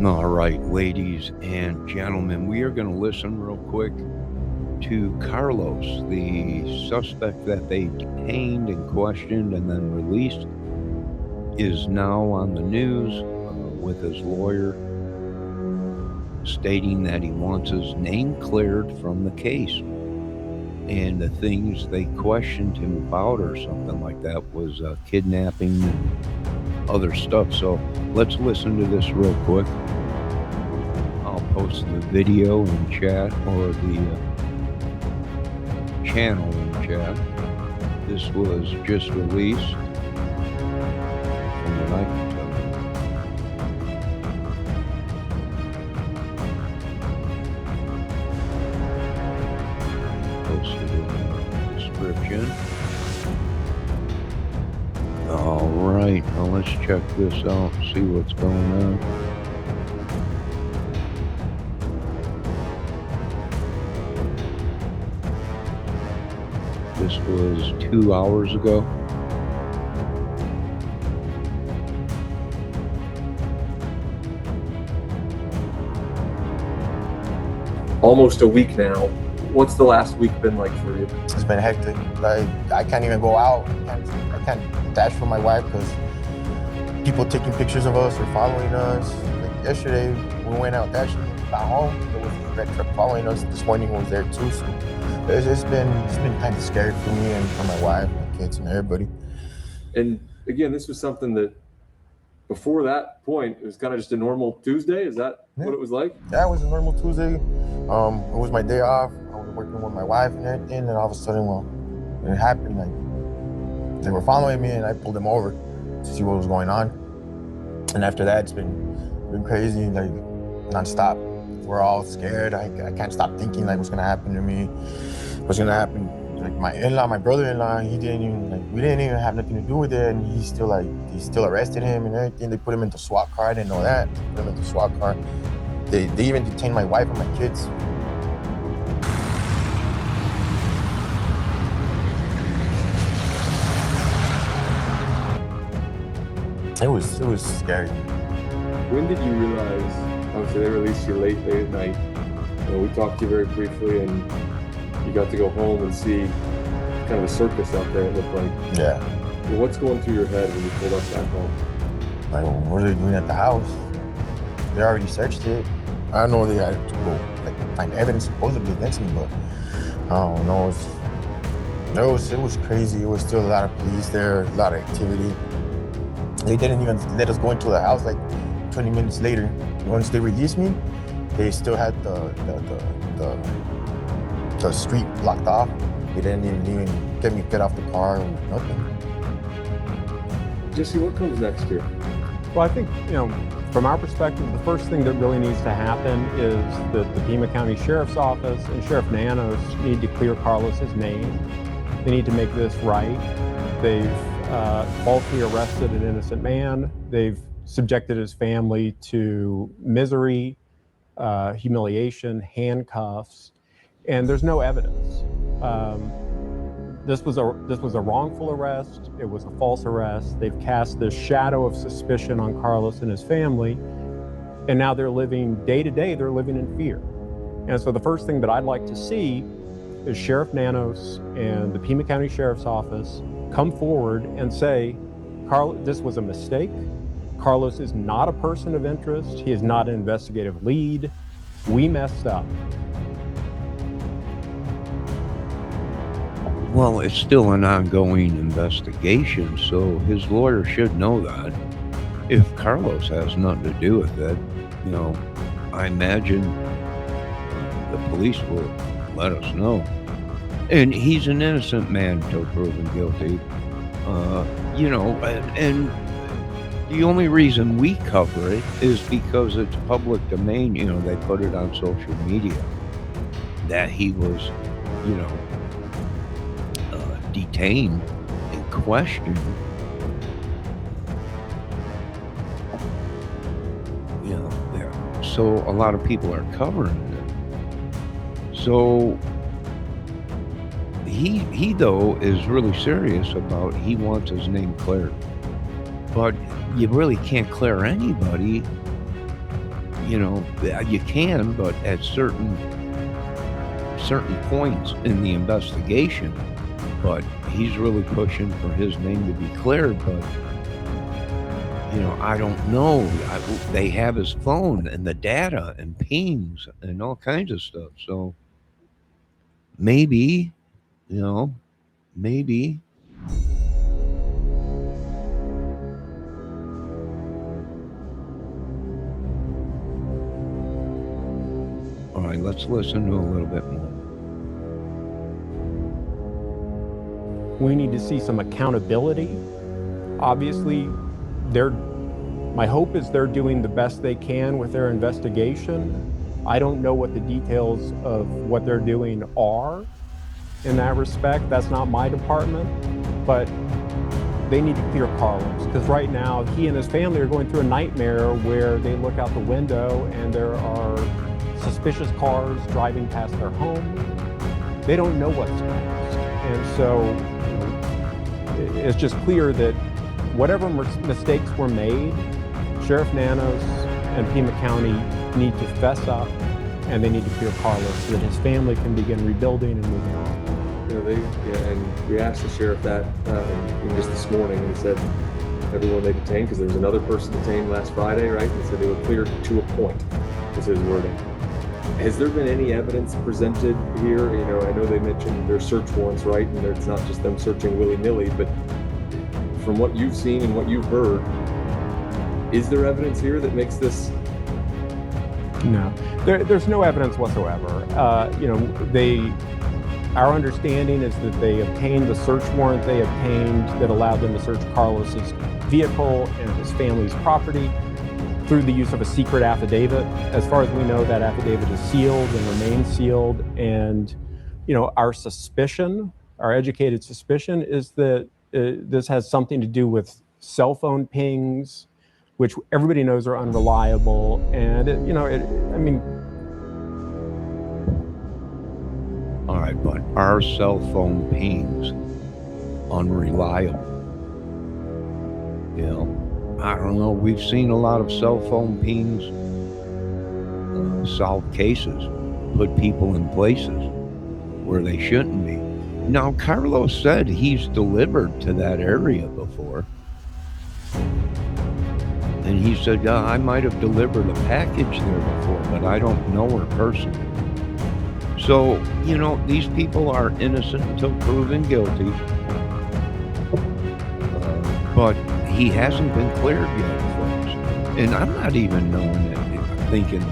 All right, ladies and gentlemen, we are going to listen real quick to Carlos, the suspect that they detained and questioned and then released, is now on the news with his lawyer stating that he wants his name cleared from the case. And the things they questioned him about or something like that was kidnapping and other stuff. So let's listen to this real quick. I'll post the video in chat or the channel in chat. This was just released from what I can tell. Posted in the description. All right, now let's check this out and see what's going on. This was 2 hours ago. Almost a week now. What's the last week been like for you? It's been hectic. I can't even go out. I can't dash for my wife because people taking pictures of us or following us. Like yesterday, we went out dashing. Got home, there was a red truck following us. This morning was there too. So it's been kind of scary for me and for my wife, my kids, and everybody. And again, this was something that before that point, it was kind of just a normal Tuesday. Is that what it was like? Yeah, it was a normal Tuesday. It was my day off. I was working with my wife and everything, and all of a sudden, when it happened, like they were following me, and I pulled them over to see what was going on. And after that, it's been crazy, like nonstop. We're all scared. I can't stop thinking like what's gonna happen to me, what's gonna happen. Like my brother-in-law, we didn't even have nothing to do with it, and he still arrested him and everything. They put him into SWAT car. I didn't know that. They put him into SWAT car. They even detained my wife and my kids. It was scary. When did you realize? Obviously, they released you late at night. We talked to you very briefly, and you got to go home and see kind of a circus out there. It looked like. Yeah. Well, what's going through your head when you pulled up back home? Like, what are they doing at the house? They already searched it. I know they had to go find evidence supposedly against me, but I don't know. It was crazy. It was still a lot of police there, a lot of activity. They didn't even let us go into the house like 20 minutes later. Once they released me, they still had the street blocked off. They didn't even get off the car or nothing. Jesse, what comes next here? Well, I think, from our perspective, the first thing that really needs to happen is that the Pima County Sheriff's Office and Sheriff Nanos need to clear Carlos's name. They need to make this right. They've falsely arrested an innocent man. They've subjected his family to misery, humiliation, handcuffs, and there's no evidence. This was a wrongful arrest. It was a false arrest. They've cast this shadow of suspicion on Carlos and his family, and now they're living day to day. They're living in fear. And so the first thing that I'd like to see is Sheriff Nanos and the Pima County Sheriff's Office come forward and say, this was a mistake. Carlos is not a person of interest. He is not an investigative lead. We messed up. Well, it's still an ongoing investigation, so his lawyer should know that. If Carlos has nothing to do with it, I imagine the police will let us know. And he's an innocent man until proven guilty. And the only reason we cover it is because it's public domain. They put it on social media that he was, detained and questioned. So a lot of people are covering it. So he though is really serious about he wants his name cleared. But you really can't clear anybody you can, but at certain points in the investigation. But he's really pushing for his name to be cleared. But I don't know. They have his phone and the data and pings and all kinds of stuff. So maybe, maybe. All right, let's listen to a little bit more. We need to see some accountability. Obviously, my hope is they're doing the best they can with their investigation. I don't know what the details of what they're doing are in that respect. That's not my department, but they need to clear Carlos, because right now he and his family are going through a nightmare where they look out the window and there are suspicious cars driving past their home. They don't know what's next. And so it's just clear that whatever mistakes were made, Sheriff Nanos and Pima County need to fess up, and they need to clear Carlos so that his family can begin rebuilding and moving on. And we asked the sheriff that just this morning, and he said everyone they detained, because there was another person detained last Friday, right? And he said they were cleared to a point, was his wording. Has there been any evidence presented here? I know they mentioned their search warrants, right? And it's not just them searching willy-nilly, but from what you've seen and what you've heard, is there evidence here that makes this? No, there's no evidence whatsoever. Our understanding is that they obtained the search warrant they obtained that allowed them to search Carlos's vehicle and his family's property through the use of a secret affidavit. As far as we know, that affidavit is sealed and remains sealed. And, our suspicion, our educated suspicion, is that this has something to do with cell phone pings, which everybody knows are unreliable. And, All right, but are cell phone pings unreliable? I don't know. We've seen a lot of cell phone pings solve cases, put people in places where they shouldn't be. Now, Carlos said he's delivered to that area before. And he said, I might have delivered a package there before, but I don't know her personally. So, these people are innocent until proven guilty. But he hasn't been cleared yet, folks. And I'm not even thinking,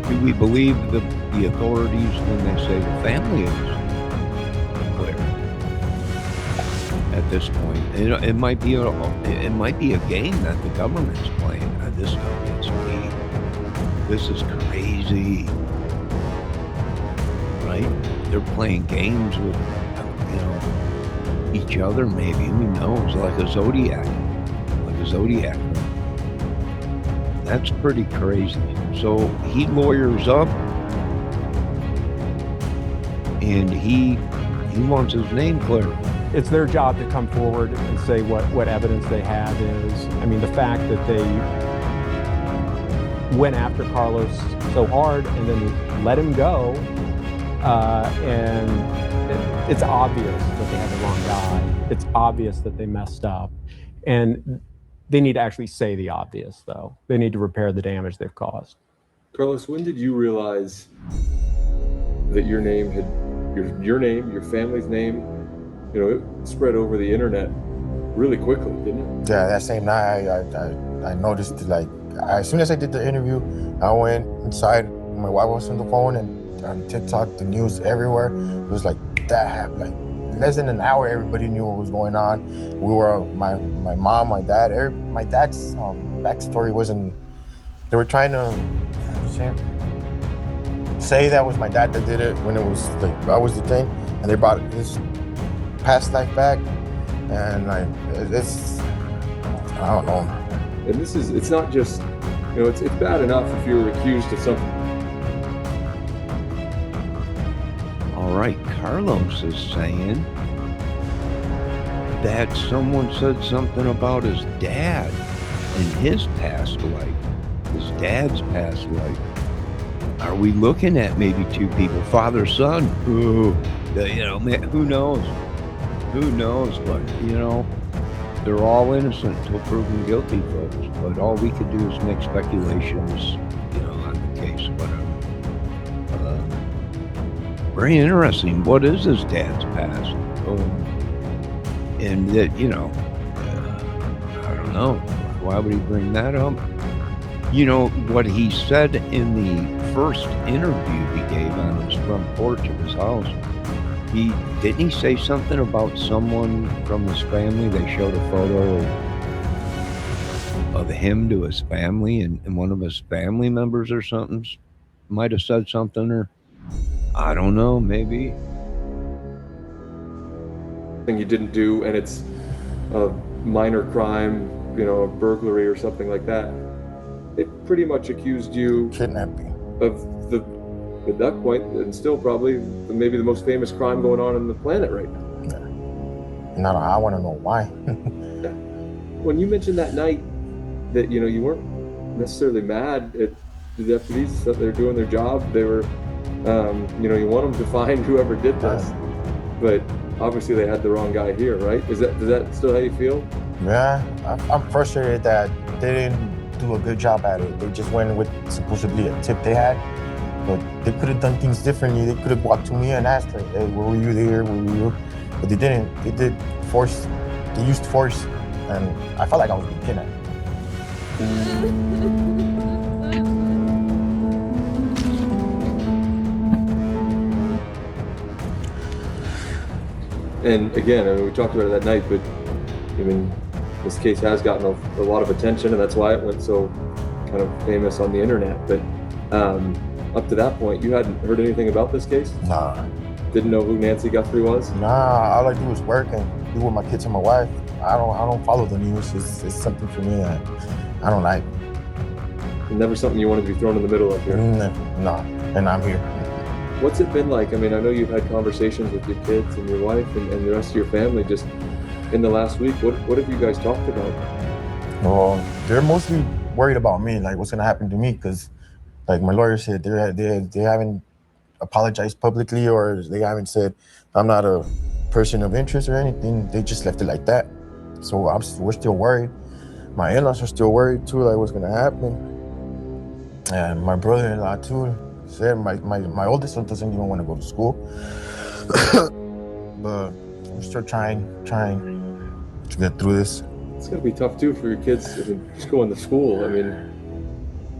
do we believe the authorities when they say the family is clear at this point? It might be a game that the government's playing. This stuff gets me. This is crazy. Right? They're playing games with, each other, maybe. Who knows? Like a Zodiac. That's pretty crazy. So he lawyers up, and he wants his name cleared. It's their job to come forward and say what evidence they have is. The fact that they went after Carlos so hard and then let him go, and it's obvious that they had the wrong guy. It's obvious that they messed up. And they need to actually say the obvious, though. They need to repair the damage they've caused. Carlos, when did you realize that your name, your family's name, it spread over the internet really quickly, didn't it? Yeah, that same night, I noticed, as soon as I did the interview, I went inside. My wife was on the phone, and on TikTok, the news everywhere. It was like that happened. Less than an hour, everybody knew what was going on. We were, my mom, my dad, my dad's backstory wasn't, they were trying to say that was my dad that did it when it was I was detained, and they brought his past life back, and it's, I don't know. And it's not just, it's bad enough if you're accused of something. All right, Carlos is saying that someone said something about his dad and his past life. his dad's past life. Are we looking at maybe two people, father, son? Ooh, man, who knows? Who knows? But, they're all innocent until proven guilty, folks. But all we could do is make speculations, on the case, whatever. Very interesting. What is his dad's past? And that, I don't know. Why would he bring that up? What he said in the first interview he gave on his front porch of his house, didn't he say something about someone from his family? They showed a photo of him to his family, and one of his family members or something might have said something, or I don't know, maybe. Thing you didn't do, and it's a minor crime, a burglary or something like that. They pretty much accused you Kidnapping. of at that point, and still probably maybe the most famous crime going on the planet right now. No, I want to know why. When you mentioned that night that you weren't necessarily mad at the deputies that they're doing their job, they were, you want them to find whoever did this, but obviously they had the wrong guy here, right? Does that still how you feel? Yeah, I'm frustrated that they didn't do a good job at it. They just went with supposedly a tip they had. But they could have done things differently. They could have walked to me and asked her, hey, where were you there? Where were you? But they didn't. They did force. They used force. And I felt like I was being kidnapped. And again, we talked about it that night, but this case has gotten a lot of attention, and that's why it went so kind of famous on the internet. But up to that point, you hadn't heard anything about this case? Nah. Didn't know who Nancy Guthrie was? Nah, all I do is work and be with my kids and my wife. I don't follow the news. It's something for me that I don't like. Never something you wanted to be thrown in the middle of here? No, and I'm here. What's it been like? I know you've had conversations with your kids and your wife and the rest of your family just in the last week. What have you guys talked about? Well, they're mostly worried about me, like what's gonna happen to me, because like my lawyer said, they haven't apologized publicly, or they haven't said I'm not a person of interest or anything. They just left it like that. So we're still worried. My in-laws are still worried too, like what's gonna happen. And my brother-in-law too said my oldest son doesn't even want to go to school. But we're still trying to get through this. It's gonna be tough too for your kids just going to school.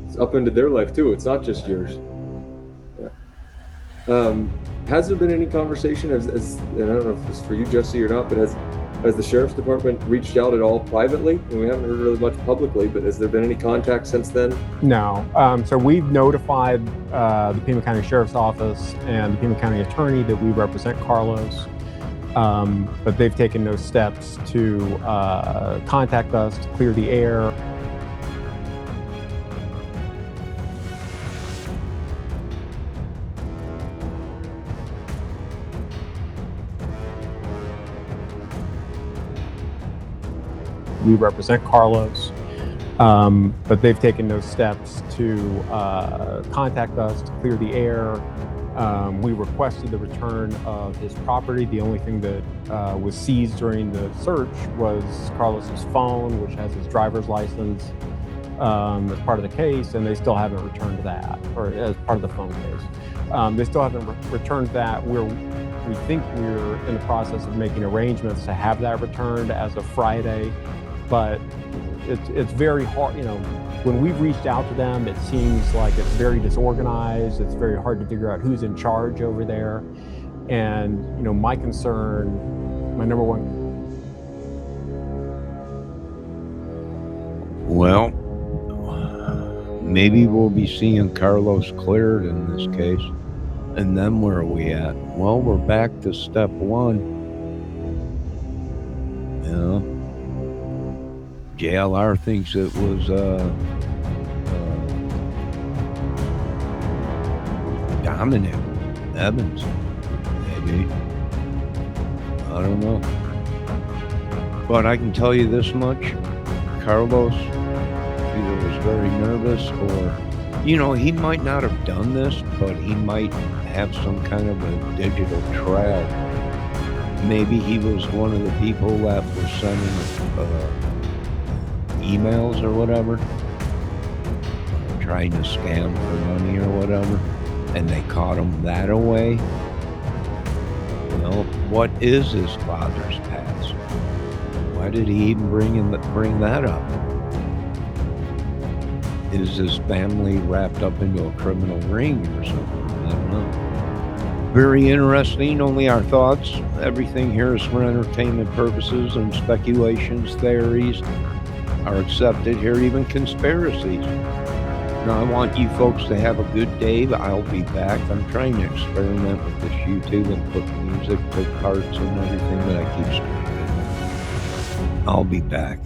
It's up into their life too. It's not just yours. Yeah. Has there been any conversation, and I don't know if it's for you, Jesse, or not, but has the sheriff's department reached out at all privately? And we haven't heard really much publicly, but has there been any contact since then? No. So we've notified the Pima County Sheriff's Office and the Pima County Attorney that we represent Carlos, but they've taken no steps to contact us to clear the air. We represent Carlos, but they've taken no steps to contact us to clear the air. We requested the return of his property. The only thing that was seized during the search was Carlos's phone, which has his driver's license as part of the case, and they still haven't returned that, or as part of the phone case. They still haven't returned that. We think we're in the process of making arrangements to have that returned as of Friday. But it's very hard, when we've reached out to them, it seems like it's very disorganized. It's very hard to figure out who's in charge over there. And, my concern, my number one. Well, maybe we'll be seeing Carlos cleared in this case. And then where are we at? Well, we're back to step one. JLR thinks it was Dominic Evans, maybe. I don't know. But I can tell you this much. Carlos either was very nervous or, he might not have done this, but he might have some kind of a digital trail. Maybe he was one of the people that were sending emails or whatever, trying to scam for money or whatever, and they caught him that away. What is his father's past? Why did he even bring that up? Is his family wrapped up into a criminal ring or something? I don't know. Very interesting. Only our thoughts. Everything here is for entertainment purposes, and speculations, theories are accepted here, even conspiracies. Now, I want you folks to have a good day. I'll be back. I'm trying to experiment with this YouTube and put music to parts and everything, but I keep screwing it. I'll be back.